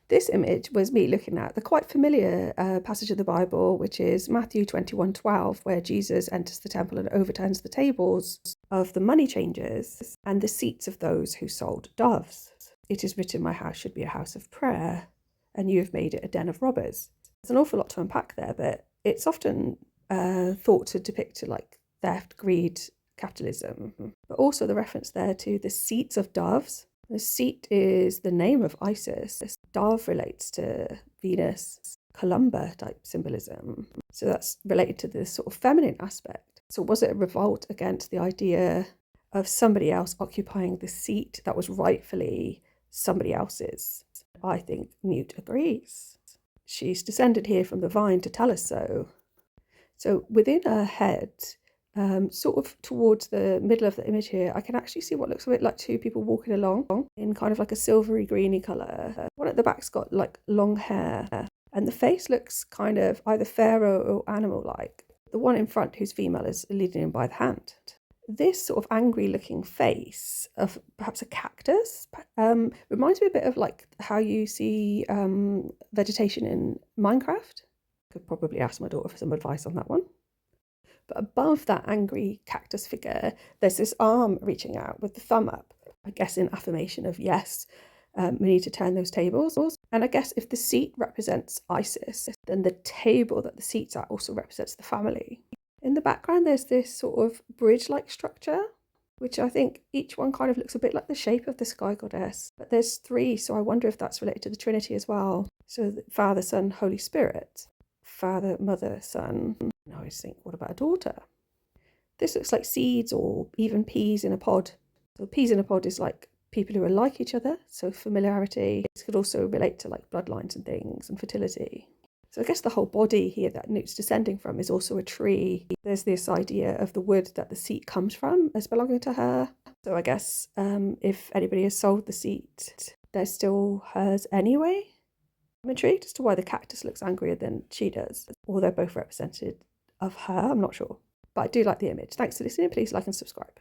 This image was me looking at the quite familiar passage of the Bible, which is Matthew 21:12, where Jesus enters the temple and overturns the tables of the money changers and the seats of those who sold doves. It is written, my house should be a house of prayer, and you have made it a den of robbers. There's an awful lot to unpack there, but it's often thought to depict like theft, greed, capitalism, but also the reference there to the seats of doves. The seat is the name of Isis. Dove relates to Venus, Columba type symbolism. So that's related to this sort of feminine aspect. So was it a revolt against the idea of somebody else occupying the seat that was rightfully somebody else's? I think Newt agrees. She's descended here from the vine to tell us so. So within her head, sort of towards the middle of the image here, I can actually see what looks a bit like two people walking along in kind of like a silvery greeny colour. One at the back's got like long hair, and the face looks kind of either pharaoh or animal-like. The one in front, who's female, is leading him by the hand. This sort of angry looking face of perhaps a cactus reminds me a bit of like how you see vegetation in Minecraft. Could probably ask my daughter for some advice on that one. But above that angry cactus figure, there's this arm reaching out with the thumb up, I guess in affirmation of yes, we need to turn those tables. And I guess if the seat represents Isis, then the table that the seat's at also represents the family. In the background, there's this sort of bridge-like structure, which I think each one kind of looks a bit like the shape of the sky goddess. But there's three, so I wonder if that's related to the Trinity as well. So Father, Son, Holy Spirit. Father, Mother, Son. And I always think, what about a daughter? This looks like seeds or even peas in a pod. So peas in a pod is like people who are like each other. So familiarity. This could also relate to like bloodlines and things and fertility. So I guess the whole body here that Newt's descending from is also a tree. There's this idea of the wood that the seat comes from as belonging to her. So I guess if anybody has sold the seat, they're still hers anyway. I'm intrigued as to why the cactus looks angrier than she does, or they're both represented of her. I'm not sure, but I do like the image. Thanks for listening. Please like and subscribe.